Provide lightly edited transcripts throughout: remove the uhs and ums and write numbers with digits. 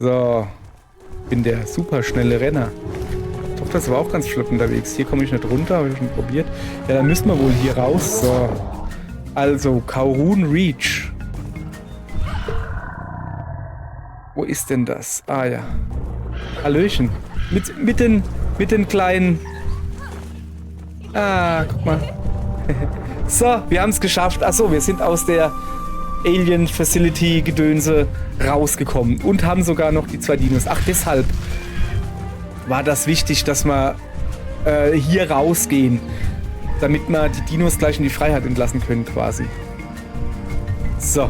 So. Bin der super schnelle Renner. Doch, das war auch ganz flott unterwegs. Hier komme ich nicht runter, habe ich schon probiert. Ja, dann müssen wir wohl hier raus. So. Also, Kowloon Reach. Wo ist denn das? Ah ja. Hallöchen. Mit den kleinen... Ah, guck mal. So, wir haben es geschafft. Achso, wir sind aus der Alien Facility Gedönse rausgekommen und haben sogar noch die 2 Dinos. Ach, deshalb war das wichtig, dass wir hier rausgehen, damit wir die Dinos gleich in die Freiheit entlassen können quasi. So.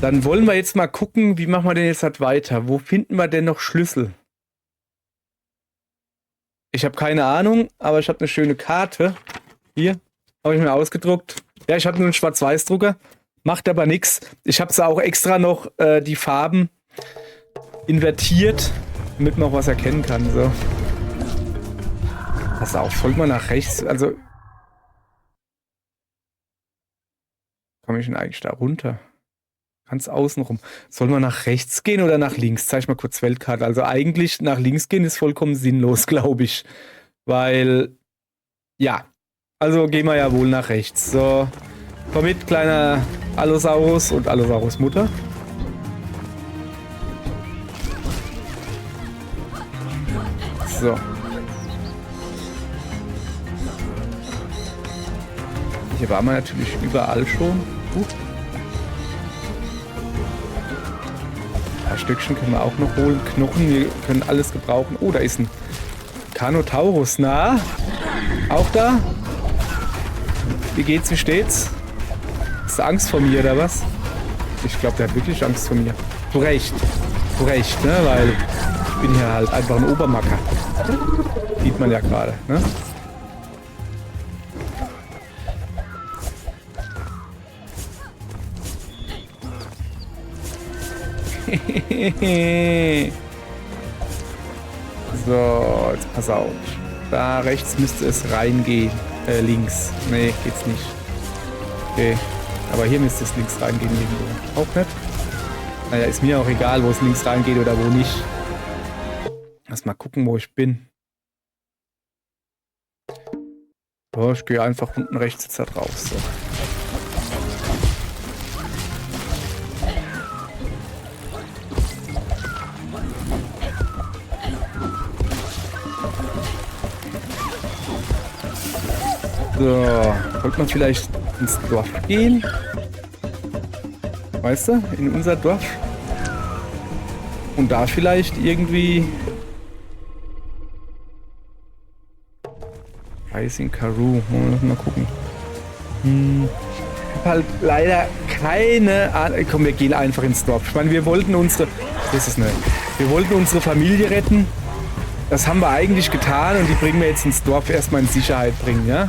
Dann wollen wir jetzt mal gucken, wie machen wir denn jetzt halt weiter? Wo finden wir denn noch Schlüssel? Ich habe keine Ahnung, aber ich habe eine schöne Karte. Hier, habe ich mir ausgedruckt. Ja, ich habe nur einen Schwarz-Weiß-Drucker. Macht aber nichts. Ich habe auch extra noch die Farben invertiert, damit man auch was erkennen kann. So. Pass auf, folgt mal nach rechts. Also, komme ich denn eigentlich da runter? Ganz außen rum. Soll man nach rechts gehen oder nach links? Zeig ich mal kurz Weltkarte. Also eigentlich nach links gehen ist vollkommen sinnlos, glaube ich. Weil, ja. Also gehen wir ja wohl nach rechts. So, komm mit, kleiner Allosaurus und Allosaurus Mutter. So. Hier waren wir natürlich überall schon. Ein paar Stückchen können wir auch noch holen. Knochen, wir können alles gebrauchen. Oh, da ist ein Carnotaurus. Na? Auch da? Wie geht's, wie steht's? Hast du Angst vor mir, oder was? Ich glaube, der hat wirklich Angst vor mir. Zu Recht. Zu Recht, ne? Weil ich bin hier halt einfach ein Obermacker. Sieht man ja gerade, ne? So, jetzt pass auf. Da rechts müsste es reingehen. Links. Nee, geht's nicht. Okay. Aber hier müsste es links reingehen irgendwo. Auch nicht? Naja, ist mir auch egal, wo es links reingeht oder wo nicht. Lass mal gucken, wo ich bin. So, ich gehe einfach unten rechts jetzt da drauf. So. So, wollte man vielleicht ins Dorf gehen? Weißt du, in unser Dorf? Und da vielleicht irgendwie... Rising Karoo. Mal gucken. Ich habe halt leider keine Ahnung. Komm, wir gehen einfach ins Dorf. Ich meine, wir wollten unsere... Das ist nicht. Wir wollten unsere Familie retten. Das haben wir eigentlich getan und die bringen wir jetzt ins Dorf erstmal in Sicherheit bringen, ja?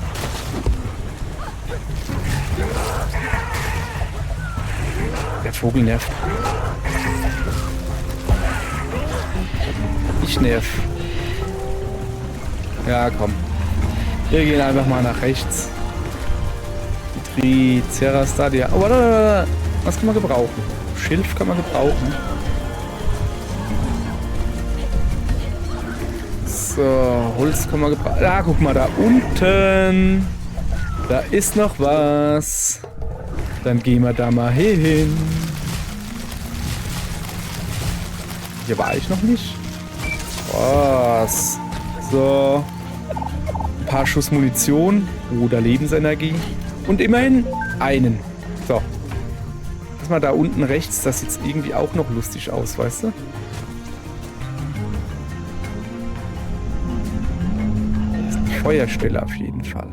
Der Vogel nervt. Ich nerv. Ja, komm. Wir gehen einfach mal nach rechts. Die Triceratops. Oh, warte. Was kann man gebrauchen? Schilf kann man gebrauchen. So, Holz kann man gebrauchen. Ah, guck mal, da unten. Da ist noch was. Dann gehen wir da mal hin. Hier war ich noch nicht. Was? So. Ein paar Schuss Munition oder Lebensenergie. Und immerhin einen. So. Lass mal da unten rechts. Das sieht irgendwie auch noch lustig aus, weißt du? Das ist eine Feuerstelle auf jeden Fall.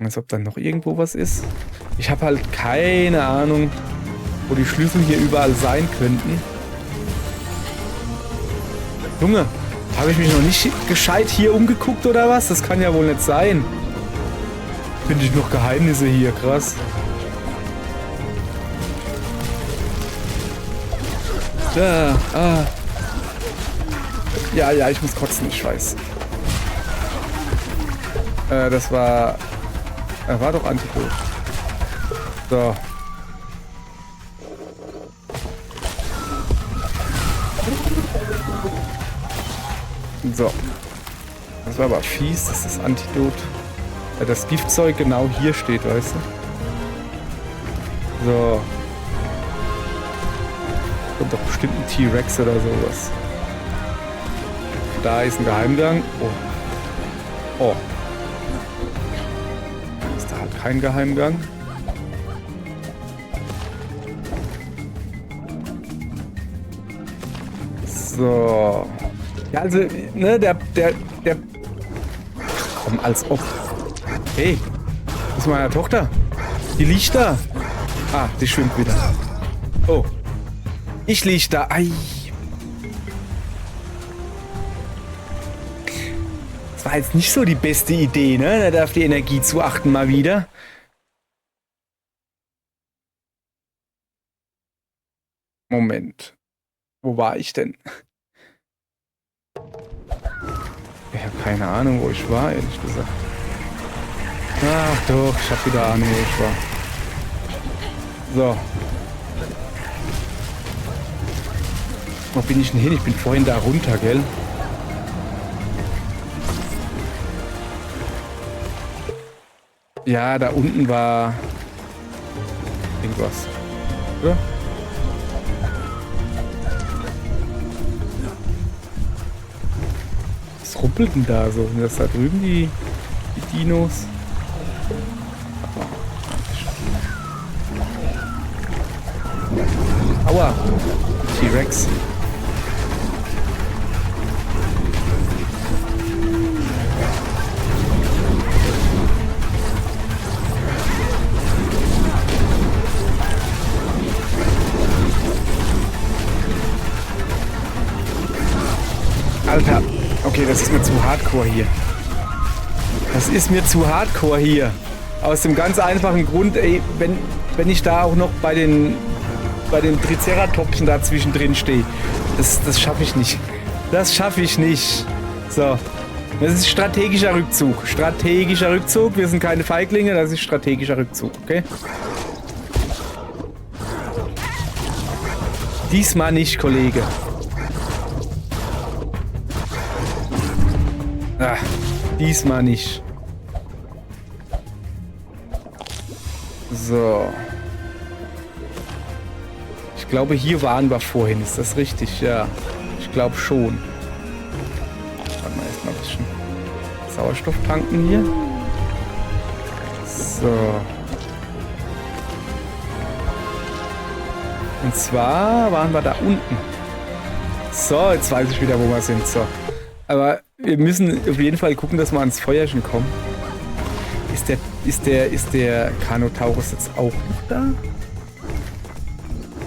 Als ob dann noch irgendwo was ist. Ich habe halt keine Ahnung, wo die Schlüssel hier überall sein könnten. Junge, habe ich mich noch nicht gescheit hier umgeguckt oder was? Das kann ja wohl nicht sein. Finde ich noch Geheimnisse hier, krass. Da, ah. Ja, ich muss kotzen, ich weiß. Das war... war doch Antidot. So. So. Das war aber fies, dass das Antidot... Ja, das Giftzeug genau hier steht, weißt du? So. Kommt doch bestimmt ein T-Rex oder sowas. Da ist ein Geheimgang. Oh. Oh. Ist da halt kein Geheimgang. So. Ja, also, ne, der... Komm, als ob. Hey, das ist meine Tochter. Die liegt da. Ah, die schwimmt wieder. Oh. Ich lieg da. Ei. Das war jetzt nicht so die beste Idee, ne? Da darf die Energie zu achten mal wieder. Moment. Wo war ich denn? Ich habe keine Ahnung, wo ich war, ehrlich gesagt. Ach doch, ich habe wieder Ahnung, wo ich war. So. Wo bin ich denn hin? Ich bin vorhin da runter, gell? Ja, da unten war irgendwas. Oder? Was rumpelt denn da so? Sind das da drüben die Dinos? Aua! T-Rex. Alter, okay, das ist mir zu hardcore hier. Das ist mir zu hardcore hier. Aus dem ganz einfachen Grund, ey, wenn ich da auch noch bei den Triceratopsen da zwischendrin stehe, das schaffe ich nicht. Das schaffe ich nicht. So. Das ist strategischer Rückzug. Strategischer Rückzug. Wir sind keine Feiglinge, das ist strategischer Rückzug, okay? Diesmal nicht, Kollege. Ah, diesmal nicht. So. Ich glaube, hier waren wir vorhin. Ist das richtig? Ja. Ich glaube schon. Warte mal erstmal ein bisschen Sauerstoff tanken hier. So. Und zwar waren wir da unten. So, jetzt weiß ich wieder, wo wir sind. So. Aber wir müssen auf jeden Fall gucken, dass wir ans Feuerchen kommen. Ist der Carnotaurus jetzt auch noch da?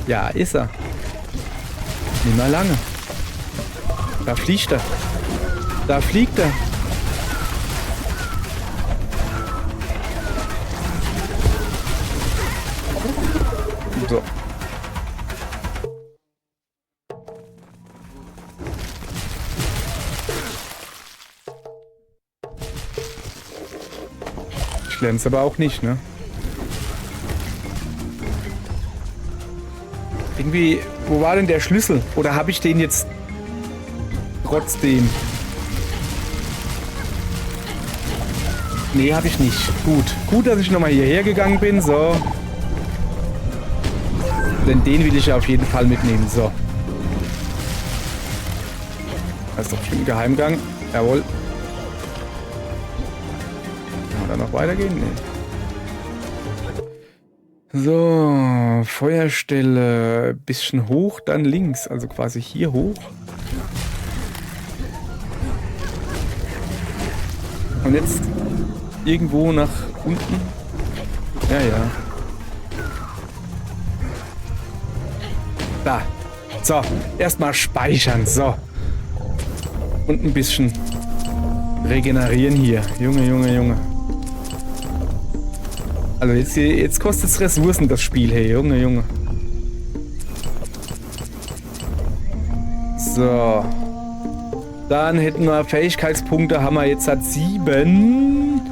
Ja, ist er. Nicht mehr lange. Da fliegt er. Da fliegt er. So. Ich lerne es aber auch nicht, ne? Irgendwie, wo war denn der Schlüssel? Oder habe ich den jetzt trotzdem? Nee, habe ich nicht. Gut. Gut, dass ich nochmal hierher gegangen bin. So. Denn den will ich ja auf jeden Fall mitnehmen. So. Das ist doch bestimmt ein Geheimgang. Jawohl. Kann man da noch weitergehen? Nee. So, Feuerstelle, bisschen hoch, dann links, also quasi hier hoch. Und jetzt irgendwo nach unten. Ja, ja. Da. So, erstmal speichern, so. Und ein bisschen regenerieren hier. Junge, Junge, Junge. Also jetzt kostet es Ressourcen, das Spiel. Hey, Junge, Junge. So. Dann hätten wir Fähigkeitspunkte, haben wir jetzt 7.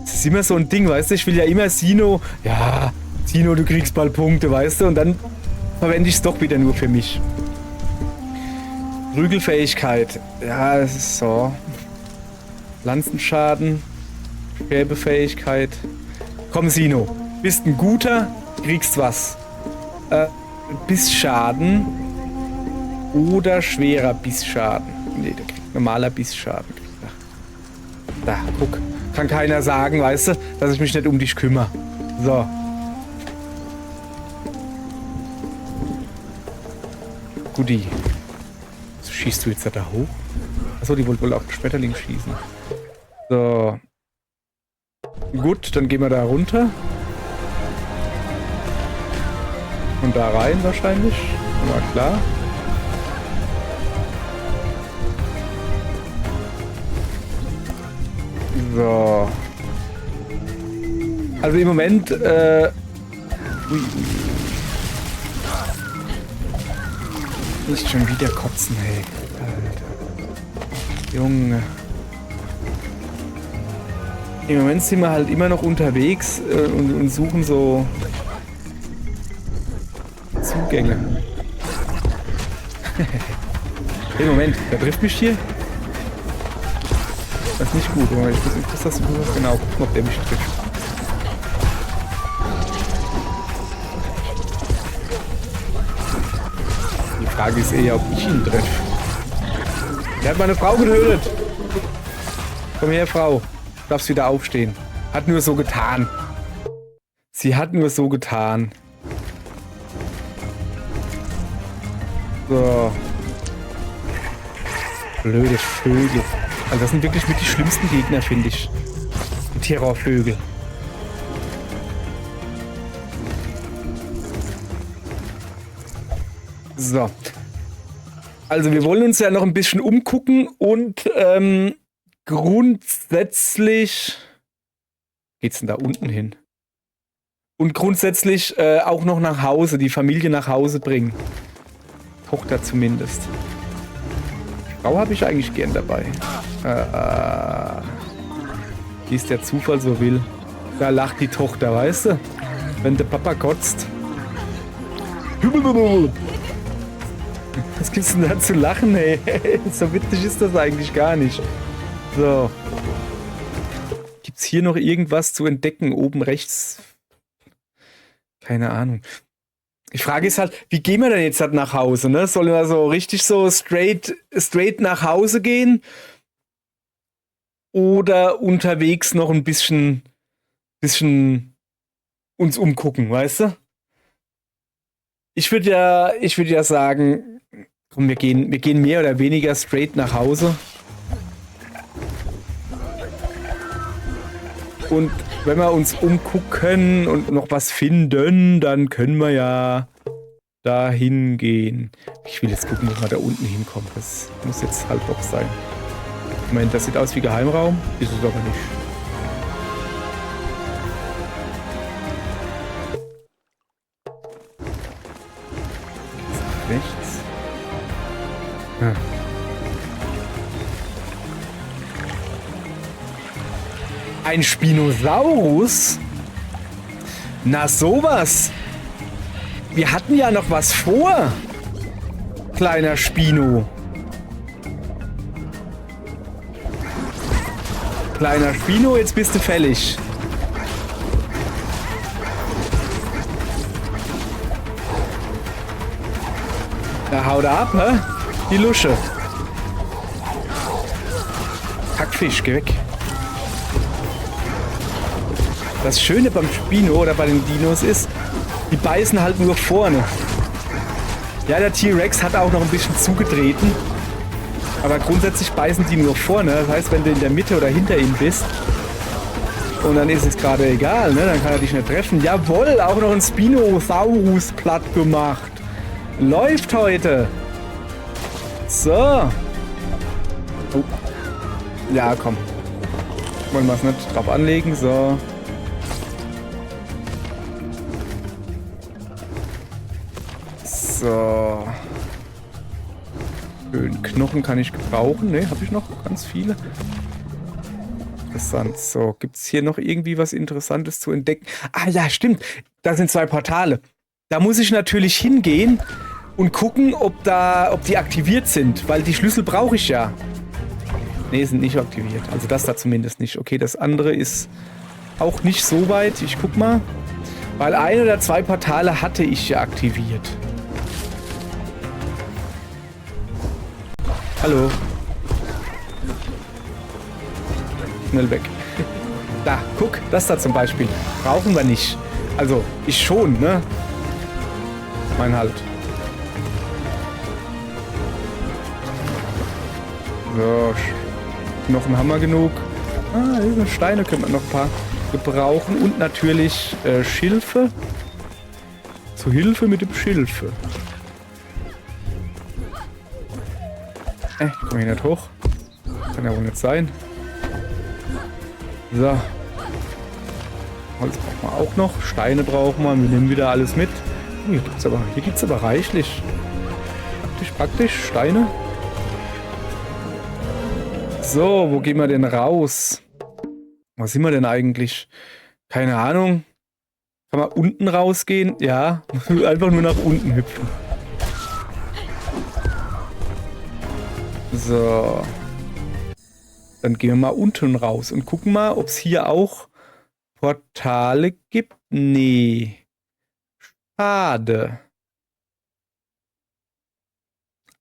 Das ist immer so ein Ding, weißt du? Ich will ja immer Sino. Ja, Sino, du kriegst bald Punkte, weißt du? Und dann verwende ich es doch wieder nur für mich. Prügelfähigkeit. Ja, das ist so. Lanzenschaden. Schwebefähigkeit. Komm, Sino. Bist ein guter, kriegst was. Bissschaden. Oder schwerer Bissschaden. Nee, der kriegt normaler Bissschaden. Da, guck. Kann keiner sagen, weißt du, dass ich mich nicht um dich kümmere. So. Guti. So, schießt du jetzt da hoch? Achso, die wollte wohl auf den Schmetterling schießen. So. Gut, dann gehen wir da runter. Und da rein wahrscheinlich. War klar. So. Also im Moment, ui. Nicht schon wieder kotzen, hey. Alter. Junge. Im Moment sind wir halt immer noch unterwegs und suchen so Zugänge. Hey, Moment, der trifft mich hier? Das ist nicht gut, aber ich muss das genau gucken, ob der mich trifft. Die Frage ist eher, ob ich ihn treffe. Der hat meine Frau getötet. Komm her, Frau. Du darfst wieder aufstehen. Hat nur so getan. Sie hat nur so getan. So. Blöde Vögel. Also das sind wirklich mit die schlimmsten Gegner, finde ich. Die Terrorvögel. So. Also wir wollen uns ja noch ein bisschen umgucken und grundsätzlich... Geht's denn da unten hin? Und grundsätzlich auch noch nach Hause, die Familie nach Hause bringen. Tochter zumindest. Frau habe ich eigentlich gern dabei. Wie es der Zufall so will. Da lacht die Tochter, weißt du? Wenn der Papa kotzt. Was gibt's denn da zu lachen, ey? So witzig ist das eigentlich gar nicht. So. Gibt's hier noch irgendwas zu entdecken? Oben rechts? Keine Ahnung. Die Frage ist halt, wie gehen wir denn jetzt halt nach Hause, ne? Sollen wir so richtig so straight nach Hause gehen? Oder unterwegs noch ein bisschen uns umgucken, weißt du? Ich würde ja sagen, komm, wir gehen mehr oder weniger straight nach Hause. Und wenn wir uns umgucken und noch was finden, dann können wir ja da hingehen. Ich will jetzt gucken, wo wir da unten hinkommen. Das muss jetzt halt doch sein. Moment, das sieht aus wie Geheimraum. Ist es aber nicht. Rechts. Ah. Ein Spinosaurus? Na sowas. Wir hatten ja noch was vor. Kleiner Spino. Kleiner Spino, jetzt bist du fällig. Da haut er ab, hä? Die Lusche. Kackfisch, geh weg. Das Schöne beim Spino oder bei den Dinos ist, die beißen halt nur vorne. Ja, der T-Rex hat auch noch ein bisschen zugetreten. Aber grundsätzlich beißen die nur vorne. Das heißt, wenn du in der Mitte oder hinter ihm bist und dann ist es gerade egal, ne? Dann kann er dich nicht treffen. Jawohl, auch noch ein Spinosaurus platt gemacht. Läuft heute. So. Oh. Ja, komm. Wollen wir es nicht drauf anlegen. So. So. Schön. Knochen kann ich gebrauchen. Ne, habe ich noch ganz viele. Interessant. So, gibt es hier noch irgendwie was Interessantes zu entdecken? Ah ja, stimmt. Da sind 2 Portale. Da muss ich natürlich hingehen und gucken, ob die aktiviert sind, weil die Schlüssel brauche ich ja. Ne, sind nicht aktiviert. Also das da zumindest nicht. Okay, das andere ist auch nicht so weit. Ich guck mal. Weil 1 oder 2 Portale hatte ich ja aktiviert. Hallo. Schnell weg. Da, guck, das da zum Beispiel. Brauchen wir nicht. Also, ich schon, ne? Mein halt. So, Knochen haben wir genug. Steine können wir noch ein paar gebrauchen. Und natürlich Schilfe. Zu Hilfe mit dem Schilfe. Komm hier nicht hoch. Kann ja wohl nicht sein. So. Holz brauchen wir auch noch. Steine brauchen wir. Wir nehmen wieder alles mit. Hier gibt's aber reichlich. Praktisch. Steine. So, wo gehen wir denn raus? Wo sind wir denn eigentlich? Keine Ahnung. Kann man unten rausgehen? Ja. Einfach nur nach unten hüpfen. So. Dann gehen wir mal unten raus und gucken mal, ob es hier auch Portale gibt. Nee. Schade.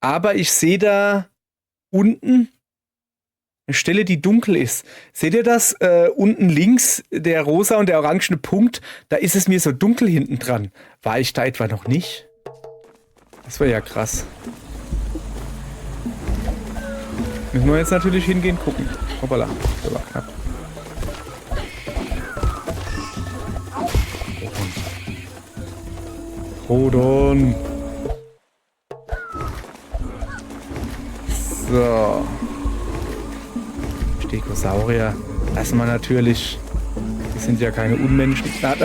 Aber ich sehe da unten eine Stelle, die dunkel ist. Seht ihr das? Unten links, der rosa und der orangene Punkt, da ist es mir so dunkel hinten dran. War ich da etwa noch nicht? Das war ja krass. Müssen wir jetzt natürlich hingehen, gucken. Hoppala, das war knapp. Rodon. So. Stegosaurier. Lassen wir natürlich. Die sind ja keine Unmenschen. Da.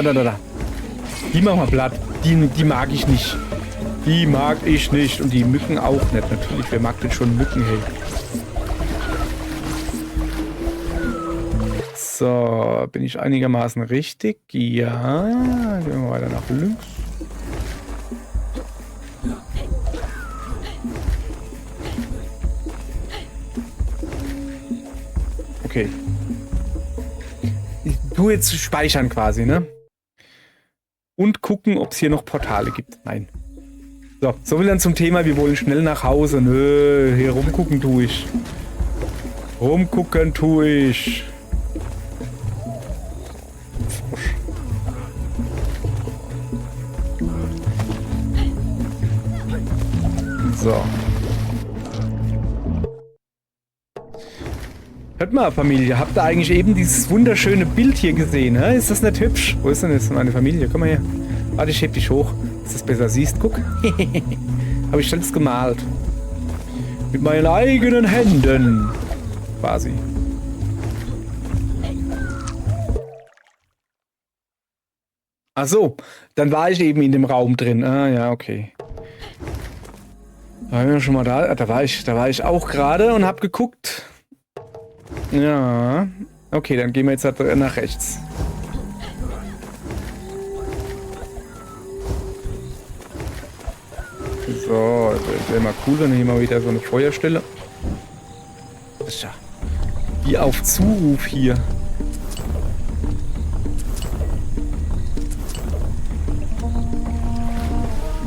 Die machen wir platt. Die mag ich nicht. Die mag ich nicht. Und die Mücken auch nicht. Natürlich, wer mag denn schon Mücken, hey? So, bin ich einigermaßen richtig? Ja. Gehen wir weiter nach links. Okay. Ich tue jetzt speichern quasi, ne? Und gucken, ob es hier noch Portale gibt. Nein. So viel dann zum Thema, wir wollen schnell nach Hause. Nö, hier rumgucken tue ich. Rumgucken tue ich. So. Hört mal, Familie, habt ihr eigentlich eben dieses wunderschöne Bild hier gesehen? Hä? Ist das nicht hübsch? Wo ist denn jetzt meine Familie? Komm mal her. Warte, ich heb dich hoch, dass du es besser siehst. Guck. Habe ich selbst gemalt. Mit meinen eigenen Händen. Quasi. Ach so, dann war ich eben in dem Raum drin. Ah, ja, okay. Da waren wir schon mal da. Da war ich auch gerade und hab geguckt. Ja. Okay, dann gehen wir jetzt nach rechts. So, das wäre mal cool, wenn hier mal wieder so eine Feuerstelle. Tja. Wie auf Zuruf hier.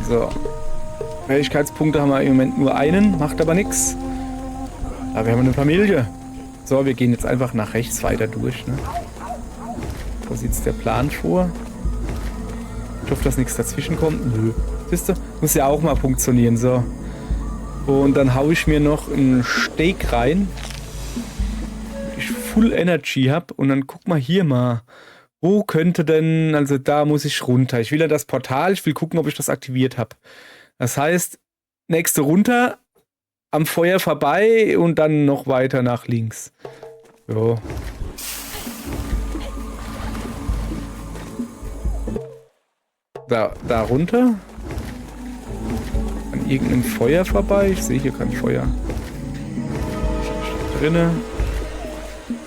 So. Fähigkeitspunkte haben wir im Moment nur einen, macht aber nichts. Aber wir haben eine Familie. So, wir gehen jetzt einfach nach rechts weiter durch. Ne? So sieht es der Plan vor. Ich hoffe, dass nichts dazwischen kommt. Nö. Siehst du? Muss ja auch mal funktionieren. So. Und dann haue ich mir noch einen Steak rein. Damit ich Full Energy habe. Und dann guck mal hier mal. Wo könnte denn... Also da muss ich runter. Ich will ja das Portal. Ich will gucken, ob ich das aktiviert habe. Das heißt, nächste runter. Am Feuer vorbei und dann noch weiter nach links. Jo. Da runter. An irgendeinem Feuer vorbei. Ich sehe hier kein Feuer. Drinne.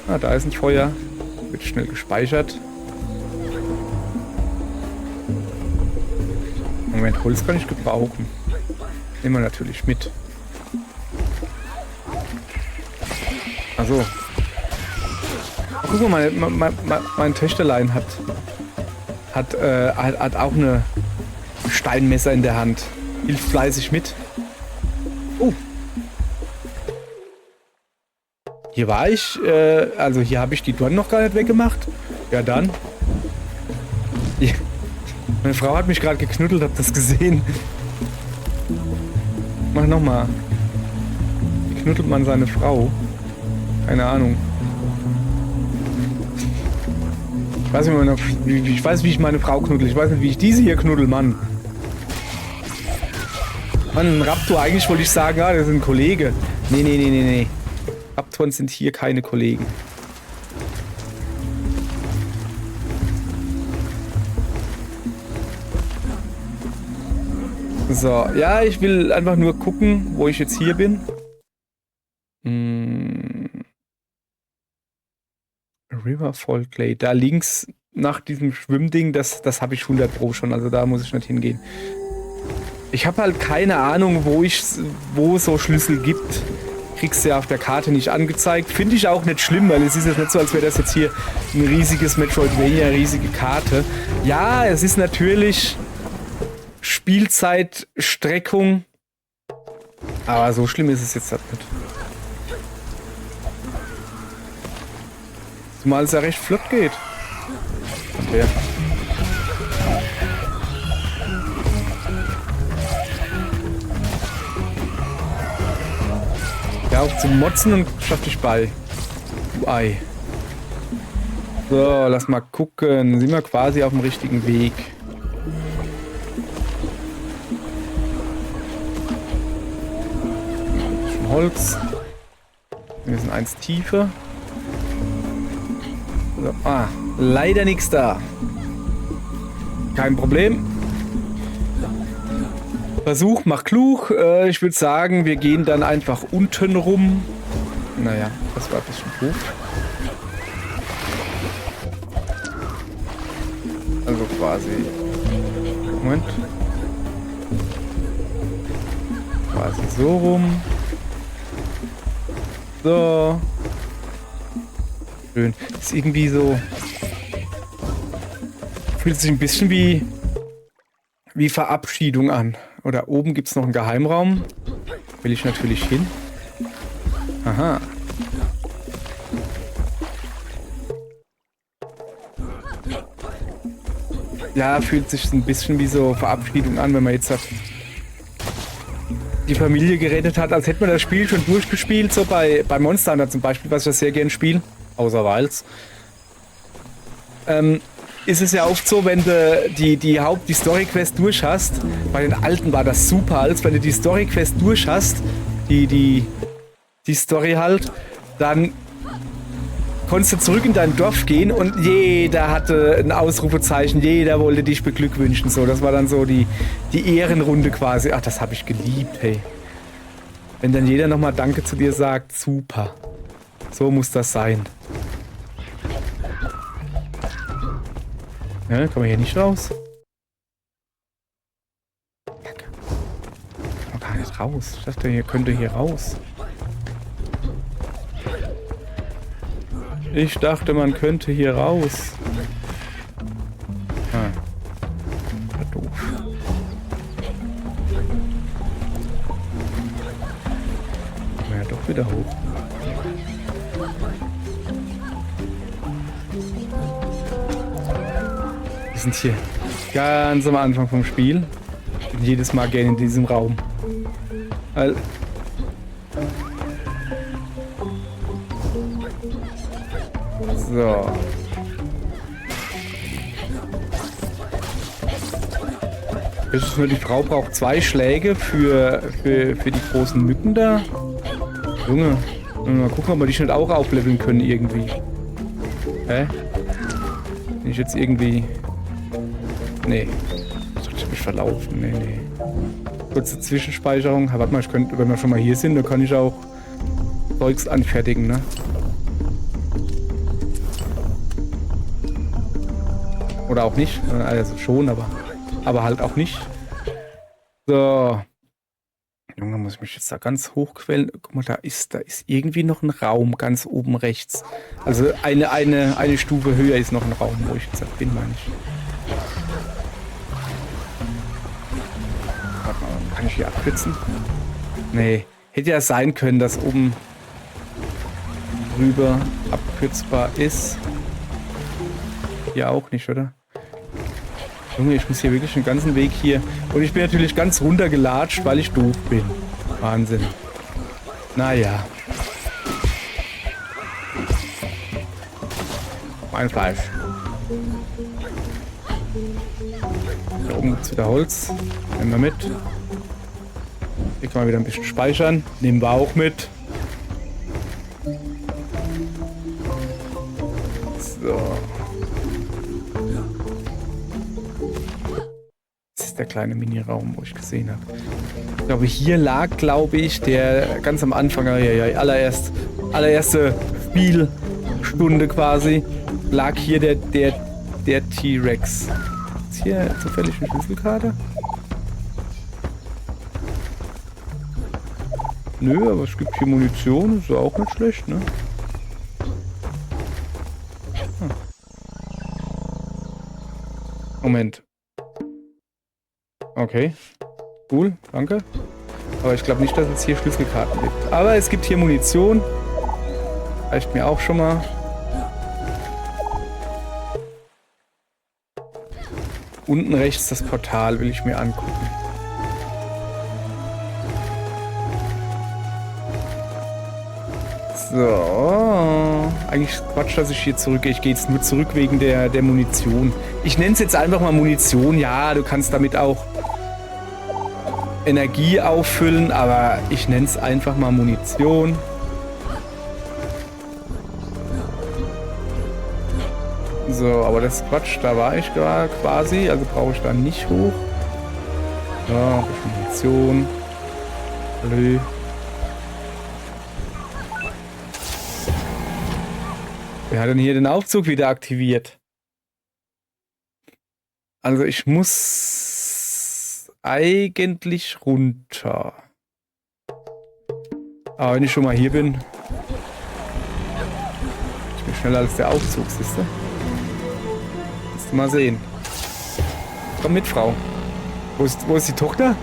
Ah, da ist ein Feuer. Wird schnell gespeichert. Moment, Holz kann ich gebrauchen. Nehmen wir natürlich mit. Also. Guck mal, mein Töchterlein hat auch eine Steinmesser in der Hand. Hilft fleißig mit. Oh. Hier war ich, also hier habe ich die Dornen noch gar nicht weggemacht. Ja dann. Ja. Meine Frau hat mich gerade geknuddelt, habt das gesehen? Mach nochmal. Wie knuddelt man seine Frau? Keine Ahnung. Ich weiß, wie ich meine Frau knuddel. Ich weiß nicht, wie ich diese hier knuddel, Mann. Mann, ein Raptor. Eigentlich wollte ich sagen, ah, das ist ein Kollege. Nee. Raptoren sind hier keine Kollegen. So, ja, ich will einfach nur gucken, wo ich jetzt hier bin. Riverfall Clay. Da links nach diesem Schwimmding, das habe ich 100 Pro schon, also da muss ich nicht hingehen. Ich habe halt keine Ahnung, wo es so Schlüssel gibt. Kriegst du ja auf der Karte nicht angezeigt. Finde ich auch nicht schlimm, weil es ist jetzt nicht so, als wäre das jetzt hier ein riesiges Metroidvania, eine riesige Karte. Ja, es ist natürlich Spielzeitstreckung, aber so schlimm ist es jetzt halt nicht. Zumal es ja recht flott geht. Okay. Ja, auch zum Motzen und schaff dich bei. Du Ei. So, lass mal gucken. Sind wir quasi auf dem richtigen Weg. Schon Holz. Wir sind eins tiefer. So, leider nichts da. Kein Problem. Versuch, mach klug. Ich würde sagen, wir gehen dann einfach unten rum. Naja, das war ein bisschen doof. Also quasi... Moment. Quasi so rum. So. Schön. Ist irgendwie so... Fühlt sich ein bisschen wie Verabschiedung an. Oder oben gibt es noch einen Geheimraum. Will ich natürlich hin. Aha. Ja, fühlt sich ein bisschen wie so Verabschiedung an, wenn man jetzt die Familie gerettet hat, als hätte man das Spiel schon durchgespielt. So bei Monster Hunter zum Beispiel, was ich das sehr gern spiele. Außer Wilds. Ist es ja oft so, wenn du die Story-Quest durch hast, bei den alten war das super, als wenn du die Story-Quest durch hast, die Story halt, dann konntest du zurück in dein Dorf gehen und jeder hatte ein Ausrufezeichen, jeder wollte dich beglückwünschen, so, das war dann so die Ehrenrunde quasi. Ach, das habe ich geliebt, hey. Wenn dann jeder nochmal Danke zu dir sagt, super. So muss das sein. Ja, kommen wir hier nicht raus? Kacke. Kann man gar nicht raus. Ich dachte, ihr könnte hier raus. Ich dachte, man könnte hier raus. Ah. War doof. Ja, doch wieder hoch. Wir sind hier ganz am Anfang vom Spiel. Ich bin jedes Mal gerne in diesem Raum. So. Das ist nur, die Frau braucht 2 Schläge für die großen Mücken da. Junge, mal gucken, ob wir die schon auch aufleveln können irgendwie. Hä? Bin ich jetzt irgendwie... Nee. Ich dachte, ich hab mich verlaufen. Nee. Kurze Zwischenspeicherung. Warte mal, wenn wir schon mal hier sind, dann kann ich auch Zeugs anfertigen, ne? Oder auch nicht. Also schon, aber halt auch nicht. So. Junge, muss ich mich jetzt da ganz hochquellen? Guck mal, da ist irgendwie noch ein Raum ganz oben rechts. Also eine Stufe höher ist noch ein Raum, wo ich jetzt bin, meine ich. Warte mal, kann ich hier abkürzen? Nee. Hätte ja sein können, dass oben rüber abkürzbar ist. Hier auch nicht, oder? Junge, ich muss hier wirklich den ganzen Weg hier. Und ich bin natürlich ganz runtergelatscht, weil ich doof bin. Wahnsinn. Naja. Mein Fleisch. Da oben gibt es wieder Holz. Nehmen wir mit. Hier kann man wieder ein bisschen speichern. Nehmen wir auch mit. So. Das ist der kleine Mini-Raum, wo ich gesehen habe. Ich glaube, hier lag, der ganz am Anfang, allererste Spielstunde quasi, lag hier der T-Rex. Ist hier zufällig eine Schlüsselkarte? Nö, aber es gibt hier Munition, ist ja auch nicht schlecht, ne? Moment. Okay. Cool, danke. Aber ich glaube nicht, dass es hier Schlüsselkarten gibt. Aber es gibt hier Munition. Reicht mir auch schon mal. Unten rechts das Portal will ich mir angucken. So. Eigentlich Quatsch, dass ich hier zurückgehe. Ich gehe jetzt nur zurück wegen der Munition. Ich nenne es jetzt einfach mal Munition. Ja, du kannst damit auch Energie auffüllen, aber ich nenne es einfach mal Munition. So, aber das ist Quatsch. Da war ich gerade quasi. Also brauche ich da nicht hoch. So, ein bisschen Munition. Hallo. Wer hat denn hier den Aufzug wieder aktiviert? Also ich muss eigentlich runter. Aber wenn ich schon mal hier bin, ich bin schneller als der Aufzug, siehst du? Kannst du mal sehen. Komm mit, Frau. Wo ist die Tochter?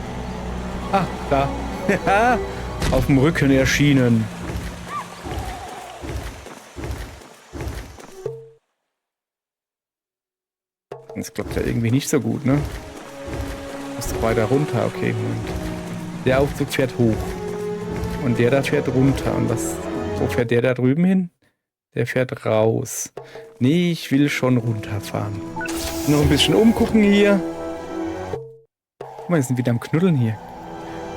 Ah, da. Auf dem Rücken erschienen. Das klappt ja irgendwie nicht so gut, ne? Musst du weiter runter, okay, Moment. Der Aufzug fährt hoch. Und der da fährt runter. Und wo fährt der da drüben hin? Der fährt raus. Nee, ich will schon runterfahren. Noch ein bisschen umgucken hier. Guck mal, wir sind wieder am Knuddeln hier.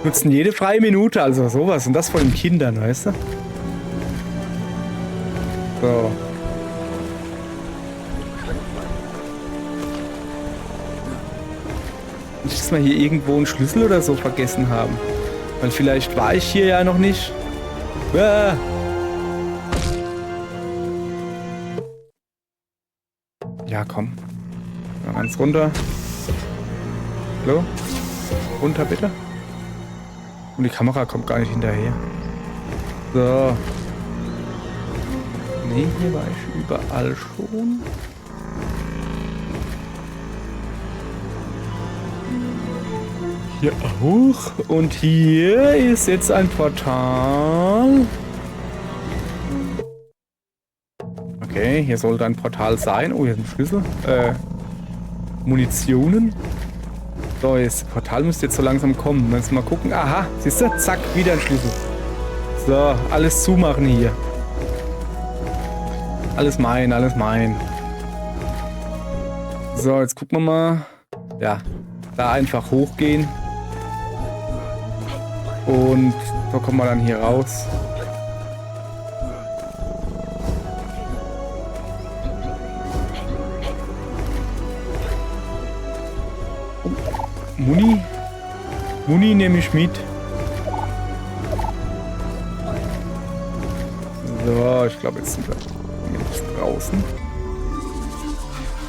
Nutzen jede freie Minute, also sowas. Und das von den Kindern, weißt du? So. Nicht, dass wir hier irgendwo einen Schlüssel oder so vergessen haben. Weil vielleicht war ich hier ja noch nicht. Ah. Ja, komm. Mal ganz runter. Hallo? Runter bitte. Und die Kamera kommt gar nicht hinterher. So. Nee, hier war ich überall schon. Hier auch. Und hier ist jetzt ein Portal. Okay, hier sollte ein Portal sein. Oh, hier ist ein Schlüssel. Munitionen. So, das Portal müsste jetzt so langsam kommen. Müssen wir mal gucken. Aha, siehst du? Zack, wieder ein Schlüssel. So, alles zumachen hier. Alles mein, alles mein. So, jetzt gucken wir mal. Ja, da einfach hochgehen. Und so kommen wir dann hier raus. Oh, Muni? Muni nehme ich mit. So, ich glaube, jetzt sind wir jetzt draußen.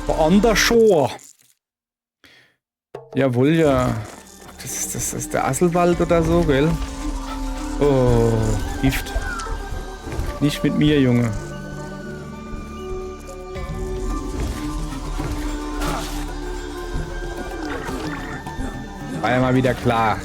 On the shore. Jawohl, ja. Das ist der Asselwald oder so, gell? Oh, Gift. Nicht mit mir, Junge. War ja mal wieder klar.